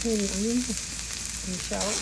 clean the onions and the shallot.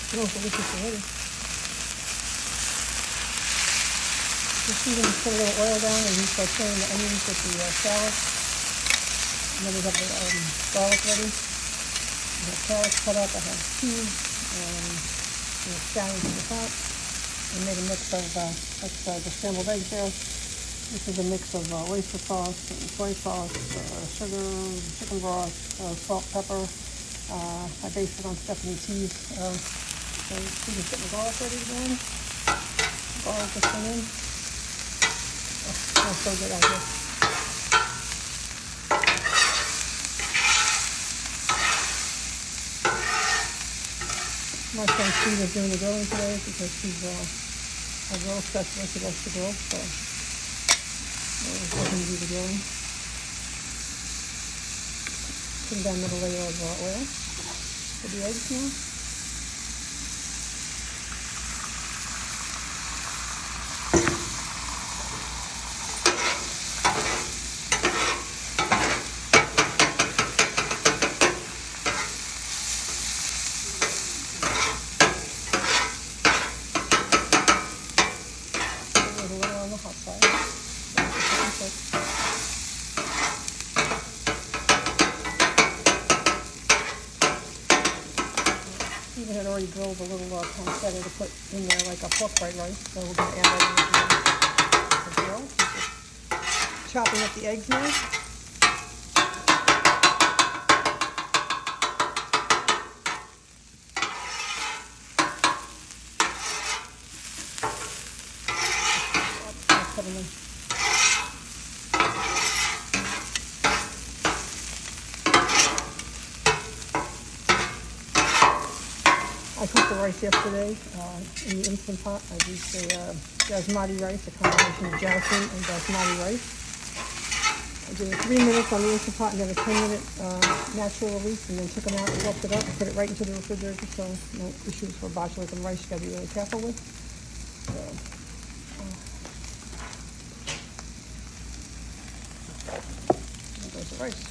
Smells delicious already. Just even put a little oil down and you start sauteing the onions with the salad. And then we have the garlic ready. I have carrots cut up. I have cheese and scallions in the top. I made a mix of the scrambled eggs there. This is a mix of oyster sauce and soy sauce, sugar, chicken broth, salt, pepper. I based it on Stephanie T's. So you just get the garlic ready again. Garlic just come in. Oh, smells so good out here. My friend Steve is doing the grilling today because she's a grill specialist who loves to grill. So we're going to do the grilling. Put down another layer of oil for the eggs now. Steven had already grilled a little pancetta to put in there like a pork fried rice, so we're going to add that into the grill. Just chopping up the eggs now. I'll put them in. I cooked the rice yesterday in the Instant Pot. I used the Jasmati rice, a combination of jasmine and Basmati rice. I did it 3 minutes on the Instant Pot and then a 10-minute natural release, and then took them out and warped it up and put it right into the refrigerator, so no issues for botulism rice you got to be really careful with. So, there goes the rice.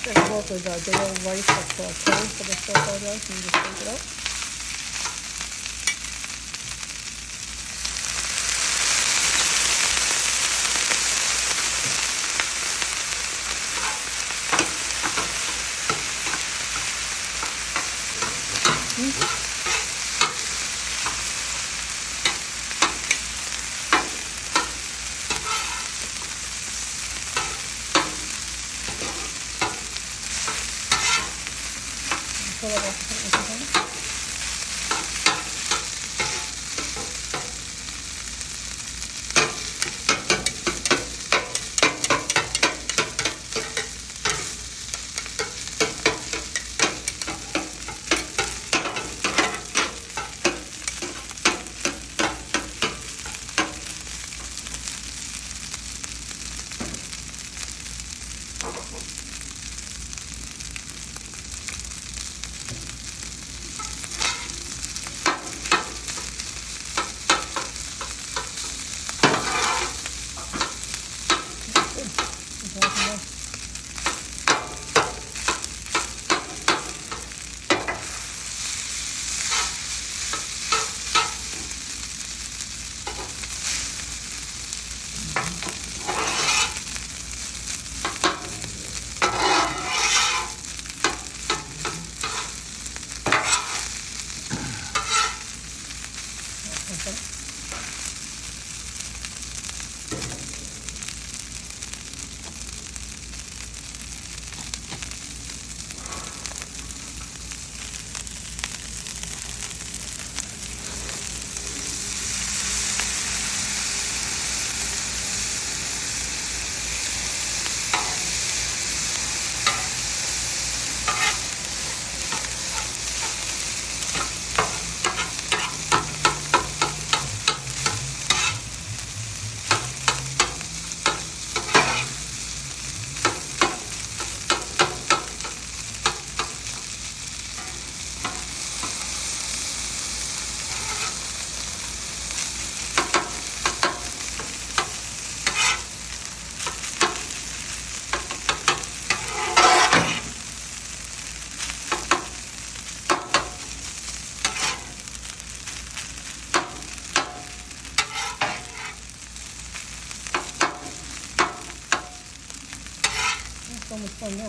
I work with day old rice that's cold for the stir-fried rice, and you just take it out. Pull it off the container.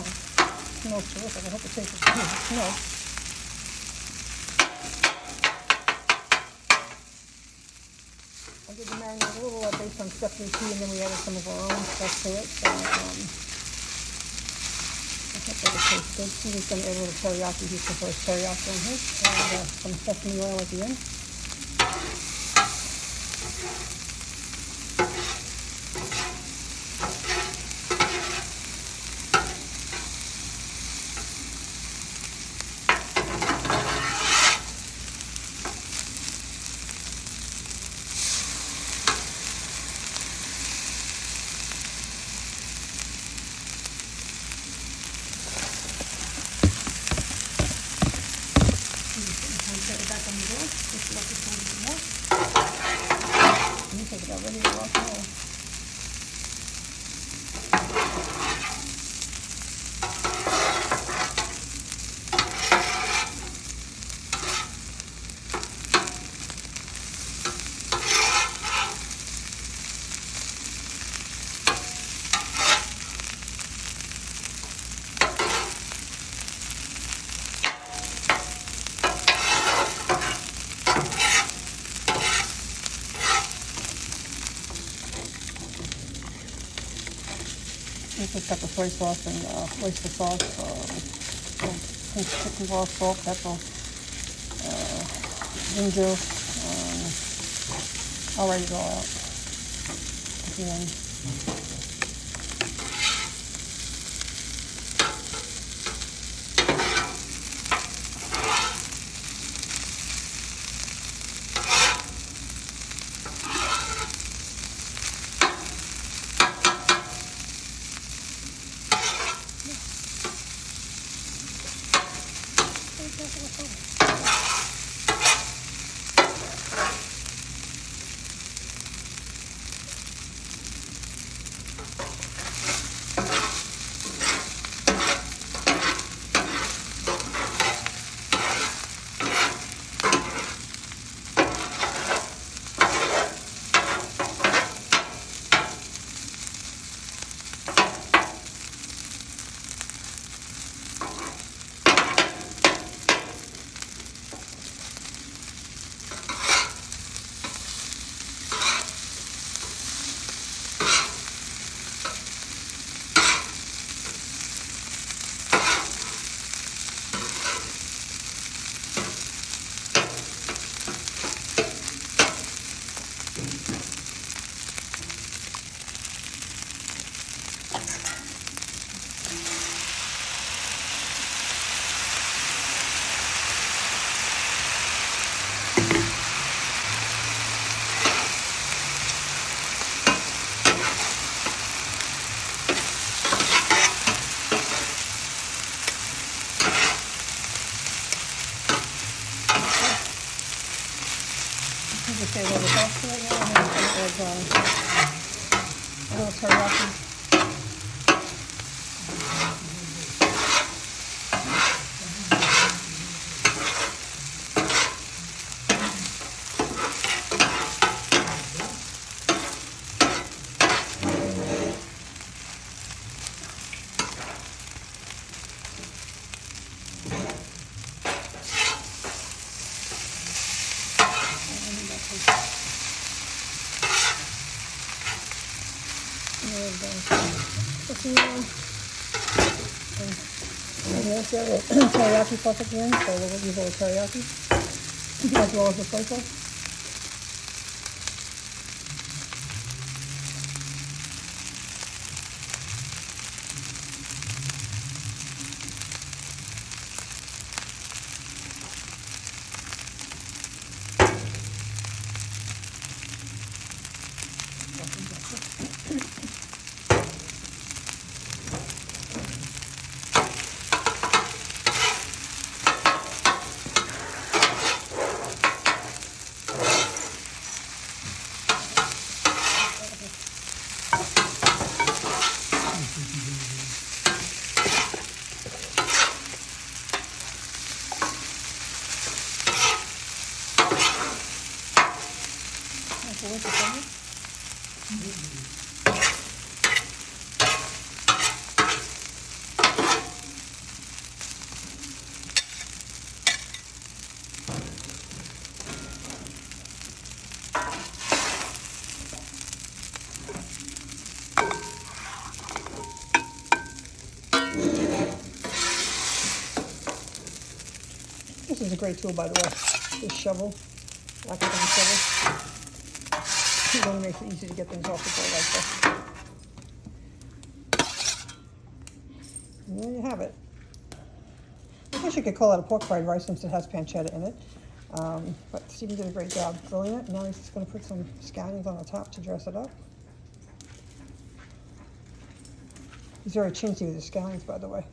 Wow, it smells terrific. I hope it tastes as good as it smells. I did the marinade a little based on stuff we see, and then we added some of our own stuff to it. So I hope that it tastes good. He's going to add a little teriyaki. He prefers teriyaki on his, and some sesame oil at the end. Set it back on the grill, just to let this one a bit more. And you take it out ready to rock and roll. This is pepper soy sauce and oyster sauce, chicken broth, salt, pepper, ginger. I'll write it all out at the end. Just add a little sauce to it now, and then I'm going to add a little teriyaki. And there's the other teriyaki sauce at the end, so we'll use a little teriyaki as well as the soy sauce. is a great tool, by the way. This shovel, academic shovel. It really makes it easy to get things off the board like this. And there you have it. I guess you could call it a pork fried rice since it has pancetta in it. But Stephen did a great job grilling it. Now he's just going to put some scallions on the top to dress it up. He's very chintzy with his scallions, by the way.